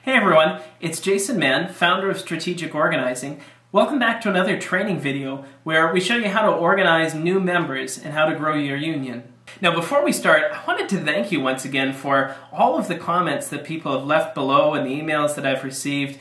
Hey everyone, it's Jason Mann, founder of Strategic Organizing. Welcome back to another training video where we show you how to organize new members and how to grow your union. Now before we start, I wanted to thank you once again for all of the comments that people have left below and the emails that I've received.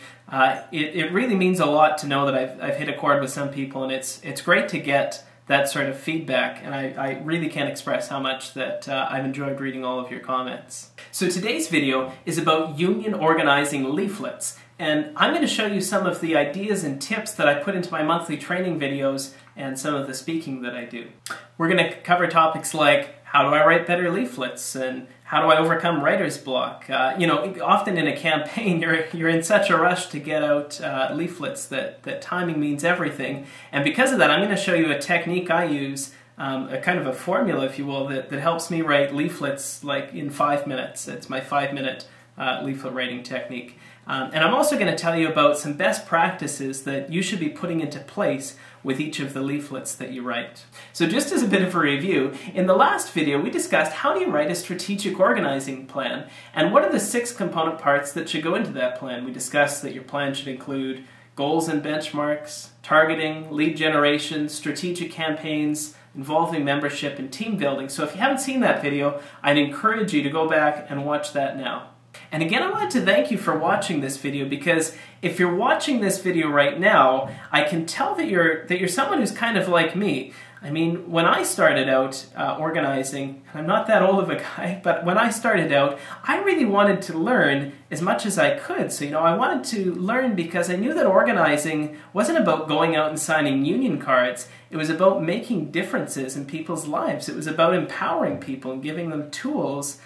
It really means a lot to know that I've hit a chord with some people, and it's great to get that sort of feedback, and I really can't express how much that I've enjoyed reading all of your comments. So today's video is about union organizing leaflets, and I'm going to show you some of the ideas and tips that I put into my monthly training videos and some of the speaking that I do. We're going to cover topics like how do I write better leaflets, and how do I overcome writer's block? Often in a campaign, you're in such a rush to get out leaflets that timing means everything. And because of that, I'm going to show you a technique I use, a kind of a formula, if you will, that helps me write leaflets like in 5 minutes. It's my 5-minute leaflet writing technique. And I'm also going to tell you about some best practices that you should be putting into place with each of the leaflets that you write. So just as a bit of a review, in the last video we discussed how do you write a strategic organizing plan and what are the 6 component parts that should go into that plan. We discussed that your plan should include goals and benchmarks, targeting, lead generation, strategic campaigns, involving membership, and team building. So if you haven't seen that video, I'd encourage you to go back and watch that now. And again, I wanted to thank you for watching this video, because if you're watching this video right now, I can tell that you're someone who's kind of like me. I mean, when I started out organizing, and I'm not that old of a guy, but when I started out, I really wanted to learn as much as I could. So, I wanted to learn because I knew that organizing wasn't about going out and signing union cards. It was about making differences in people's lives. It was about empowering people and giving them tools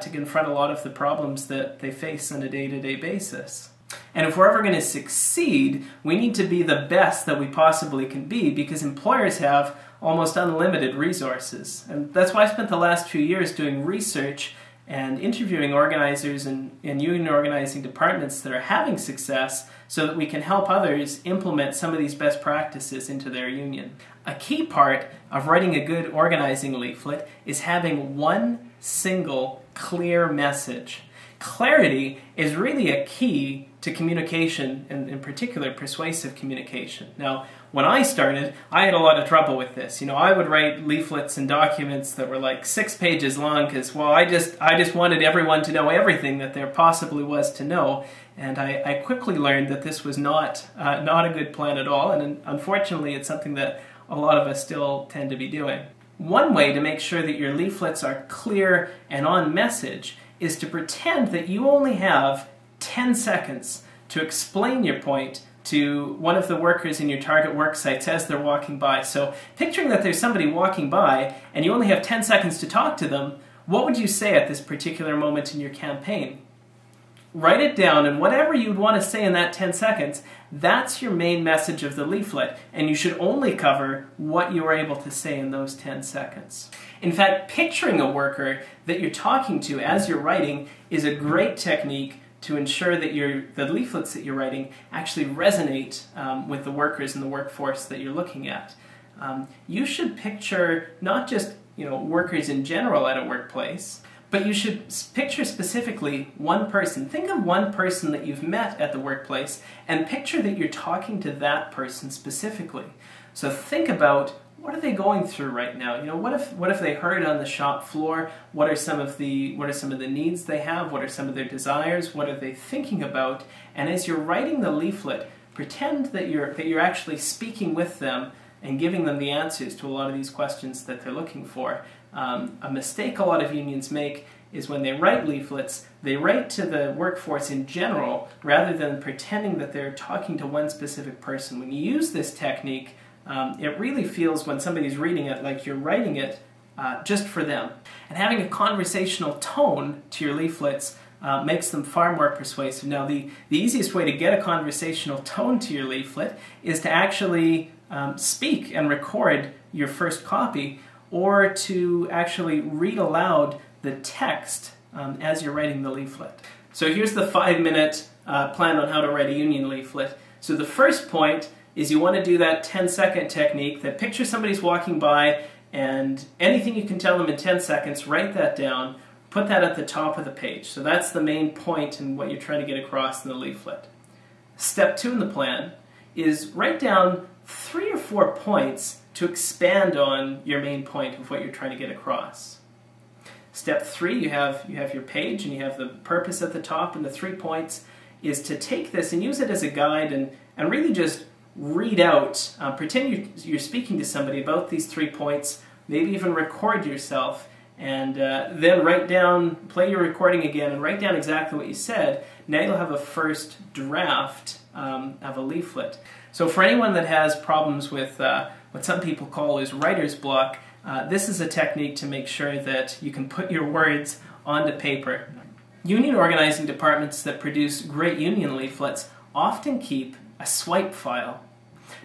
to confront a lot of the problems that they face on a day-to-day basis. And if we're ever going to succeed, we need to be the best that we possibly can be, because employers have almost unlimited resources. And that's why I spent the last few years doing research and interviewing organizers in union organizing departments that are having success, so that we can help others implement some of these best practices into their union. A key part of writing a good organizing leaflet is having one single clear message. Clarity is really a key to communication, and in particular persuasive communication. Now, when I started, I had a lot of trouble with this. I would write leaflets and documents that were like 6 pages long because, well, I just wanted everyone to know everything that there possibly was to know. And I quickly learned that this was not a good plan at all, and unfortunately it's something that a lot of us still tend to be doing. One way to make sure that your leaflets are clear and on message is to pretend that you only have 10 seconds to explain your point to one of the workers in your target work sites as they're walking by. So picturing that there's somebody walking by and you only have 10 seconds to talk to them, what would you say at this particular moment in your campaign? Write it down, and whatever you'd want to say in that 10 seconds, that's your main message of the leaflet, and you should only cover what you were able to say in those 10 seconds. In fact, picturing a worker that you're talking to as you're writing is a great technique to ensure that the leaflets that you're writing actually resonate with the workers in the workforce that you're looking at. You should picture not just workers in general at a workplace, but you should picture specifically one person. Think of one person that you've met at the workplace and picture that you're talking to that person specifically. So think about, what are they going through right now? What if they heard on the shop floor? What are some of the needs they have? What are some of their desires? What are they thinking about? And as you're writing the leaflet, pretend that you're actually speaking with them and giving them the answers to a lot of these questions that they're looking for. A mistake a lot of unions make is when they write leaflets, they write to the workforce in general rather than pretending that they're talking to one specific person. When you use this technique, it really feels, when somebody's reading it, like you're writing it just for them. And having a conversational tone to your leaflets makes them far more persuasive. Now, the easiest way to get a conversational tone to your leaflet is to actually speak and record your first copy, or to actually read aloud the text as you're writing the leaflet. So here's the 5-minute plan on how to write a union leaflet. So the first point is you want to do that 10-second technique, that picture somebody's walking by and anything you can tell them in 10 seconds, write that down, put that at the top of the page. So that's the main point in what you're trying to get across in the leaflet. Step 2 in the plan is write down 3 or 4 points to expand on your main point of what you're trying to get across. Step 3, you have your page and you have the purpose at the top, and the 3 points is to take this and use it as a guide and really just read out, pretend you're speaking to somebody about these 3 points, maybe even record yourself, and then write down, play your recording again and write down exactly what you said. Now you'll have a first draft of a leaflet. So for anyone that has problems with what some people call is writer's block, this is a technique to make sure that you can put your words onto paper. Union organizing departments that produce great union leaflets often keep a swipe file.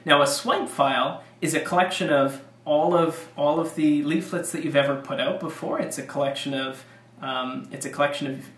Now a swipe file is a collection of all of the leaflets that you've ever put out before. It's a collection of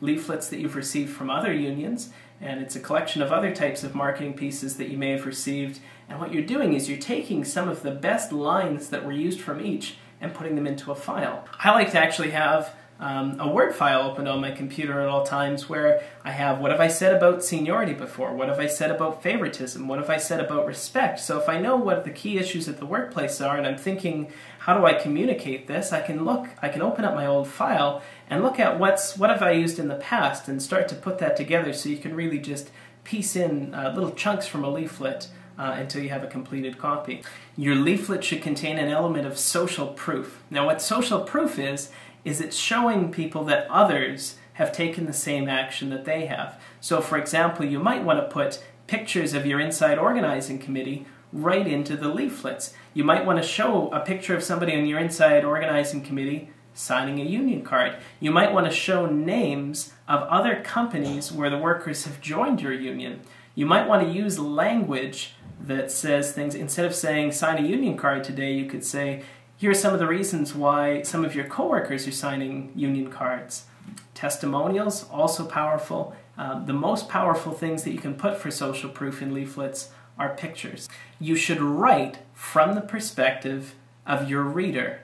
leaflets that you've received from other unions, and it's a collection of other types of marketing pieces that you may have received. And what you're doing is you're taking some of the best lines that were used from each and putting them into a file. I like to actually have a Word file opened on my computer at all times where I have, what have I said about seniority before? What have I said about favoritism? What have I said about respect? So if I know what the key issues at the workplace are and I'm thinking, how do I communicate this? I can open up my old file and look at what have I used in the past and start to put that together so you can really just piece in little chunks from a leaflet until you have a completed copy. Your leaflet should contain an element of social proof. Now what social proof is it's showing people that others have taken the same action that they have. So for example, you might want to put pictures of your inside organizing committee right into the leaflets. You might want to show a picture of somebody on your inside organizing committee signing a union card. You might want to show names of other companies where the workers have joined your union. You might want to use language that says things, instead of saying sign a union card today, you could say, here are some of the reasons why some of your coworkers are signing union cards. Testimonials, also powerful. The most powerful things that you can put for social proof in leaflets are pictures. You should write from the perspective of your reader.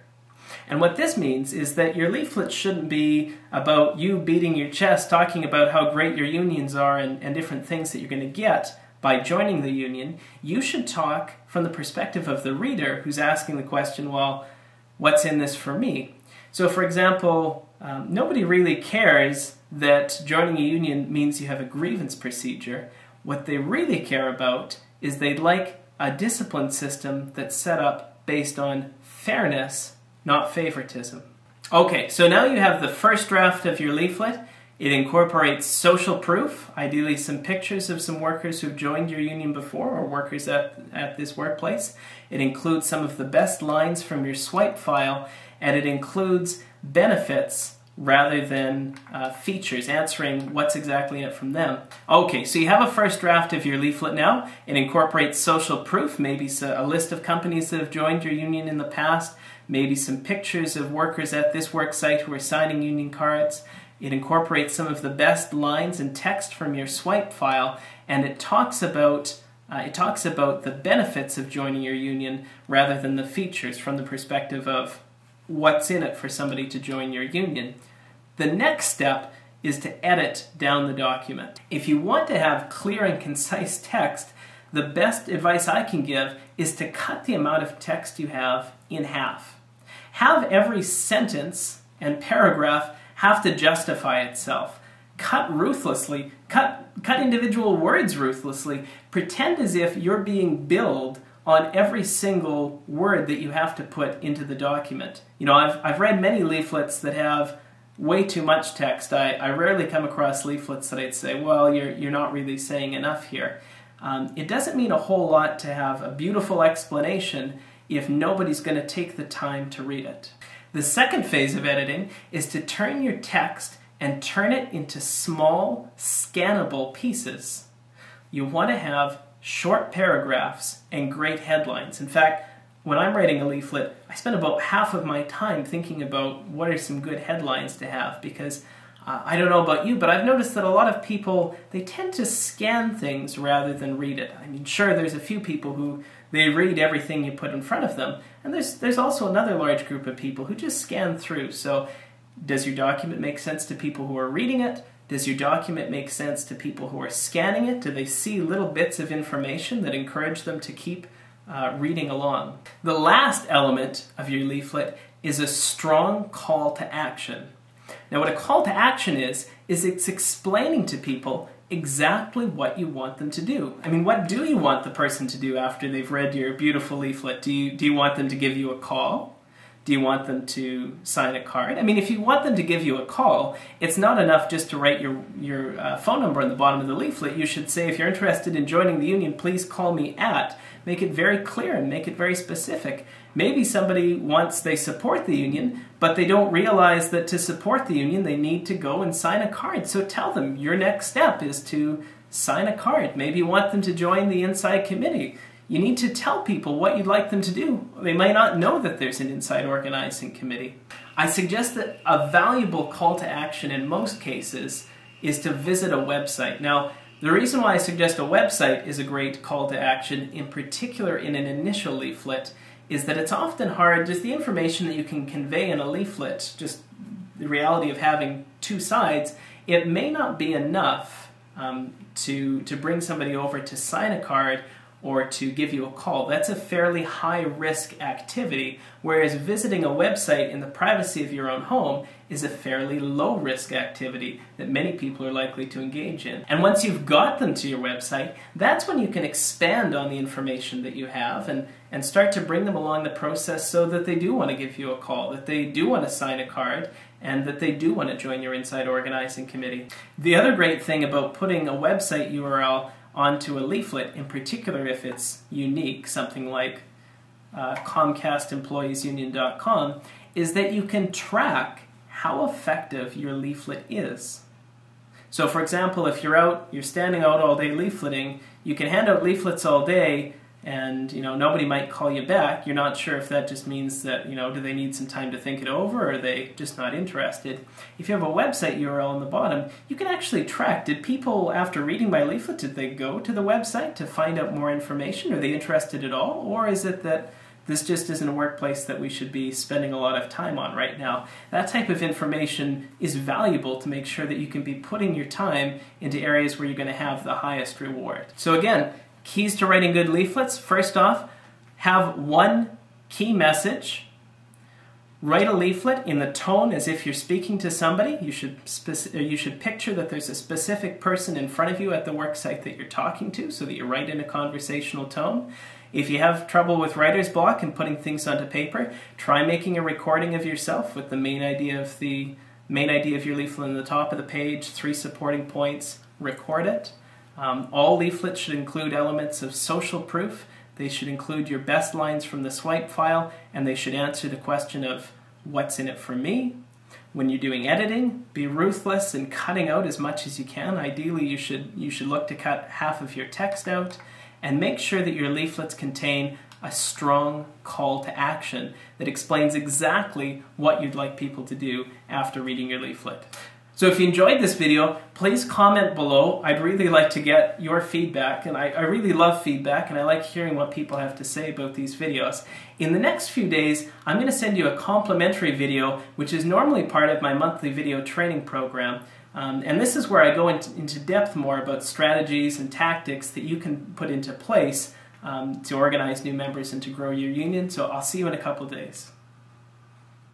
And what this means is that your leaflet shouldn't be about you beating your chest, talking about how great your unions are and different things that you're going to get by joining the union. You should talk from the perspective of the reader who's asking the question, well, what's in this for me? So for example, nobody really cares that joining a union means you have a grievance procedure. What they really care about is they'd like a discipline system that's set up based on fairness, not favoritism. Okay, so now you have the first draft of your leaflet. It incorporates social proof, ideally some pictures of some workers who've joined your union before or workers at this workplace. It includes some of the best lines from your swipe file, and it includes benefits rather than features, answering what's exactly in it from them. Okay, so you have a first draft of your leaflet now. It incorporates social proof, maybe a list of companies that have joined your union in the past, maybe some pictures of workers at this work site who are signing union cards. It incorporates some of the best lines and text from your swipe file, and it talks about the benefits of joining your union rather than the features from the perspective of what's in it for somebody to join your union. The next step is to edit down the document. If you want to have clear and concise text, the best advice I can give is to cut the amount of text you have in half. Have every sentence and paragraph have to justify itself. Cut ruthlessly, cut individual words ruthlessly. Pretend as if you're being billed on every single word that you have to put into the document. You know, I've read many leaflets that have way too much text. I rarely come across leaflets that I'd say, well, you're not really saying enough here. It doesn't mean a whole lot to have a beautiful explanation if nobody's going to take the time to read it. The second phase of editing is to turn your text and turn it into small, scannable pieces. You want to have short paragraphs and great headlines. In fact, when I'm writing a leaflet, I spend about half of my time thinking about what are some good headlines to have, because I don't know about you, but I've noticed that a lot of people, they tend to scan things rather than read it. I mean, sure, there's a few people who they read everything you put in front of them, and there's also another large group of people who just scan through. So Does your document make sense to people who are reading it? Does your document make sense to people who are scanning it? Do they see little bits of information that encourage them to keep reading along? The last element of your leaflet is a strong call to action. Now, what a call to action is it's explaining to people exactly what you want them to do. I mean, what do you want the person to do after they've read your beautiful leaflet? Do you want them to give you a call? Do you want them to sign a card? I mean, if you want them to give you a call, it's not enough just to write your phone number on the bottom of the leaflet. You should say, if you're interested in joining the union, please call me at. Make it very clear and make it very specific. Maybe somebody they support the union, but they don't realize that to support the union, they need to go and sign a card. So tell them your next step is to sign a card. Maybe you want them to join the inside committee. You need to tell people what you'd like them to do. They might not know that there's an inside organizing committee. I suggest that a valuable call to action in most cases is to visit a website. Now, the reason why I suggest a website is a great call to action, in particular in an initial leaflet, is that it's often hard, just the information that you can convey in a leaflet, just the reality of having two sides, it may not be enough to bring somebody over to sign a card or to give you a call. That's a fairly high-risk activity, whereas visiting a website in the privacy of your own home is a fairly low-risk activity that many people are likely to engage in. And once you've got them to your website, that's when you can expand on the information that you have and start to bring them along the process so that they do want to give you a call, that they do want to sign a card, and that they do want to join your inside organizing committee. The other great thing about putting a website URL onto a leaflet, in particular if it's unique, something like ComcastEmployeesUnion.com, is that you can track how effective your leaflet is. So for example, if you're standing out all day leafleting, you can hand out leaflets all day and nobody might call you back. You're not sure if that just means that do they need some time to think it over, or are they just not interested? If you have a website URL on the bottom, you can actually track, did people, after reading my leaflet, did they go to the website to find out more information? Are they interested at all? Or is it that this just isn't a workplace that we should be spending a lot of time on right now? That type of information is valuable to make sure that you can be putting your time into areas where you're going to have the highest reward. So again, keys to writing good leaflets. First off, have one key message. Write a leaflet in the tone as if you're speaking to somebody. You should picture that there's a specific person in front of you at the worksite that you're talking to, so that you write in a conversational tone. If you have trouble with writer's block and putting things onto paper, try making a recording of yourself with the main idea of your leaflet on the top of the page, 3 supporting points, record it. All leaflets should include elements of social proof. They should include your best lines from the swipe file, and they should answer the question of what's in it for me. When you're doing editing, be ruthless in cutting out as much as you can. Ideally, you should look to cut half of your text out, and make sure that your leaflets contain a strong call to action that explains exactly what you'd like people to do after reading your leaflet. So if you enjoyed this video, please comment below. I'd really like to get your feedback, and I really love feedback, and I like hearing what people have to say about these videos. In the next few days, I'm going to send you a complimentary video, which is normally part of my monthly video training program. And this is where I go into depth more about strategies and tactics that you can put into place to organize new members and to grow your union. So I'll see you in a couple days.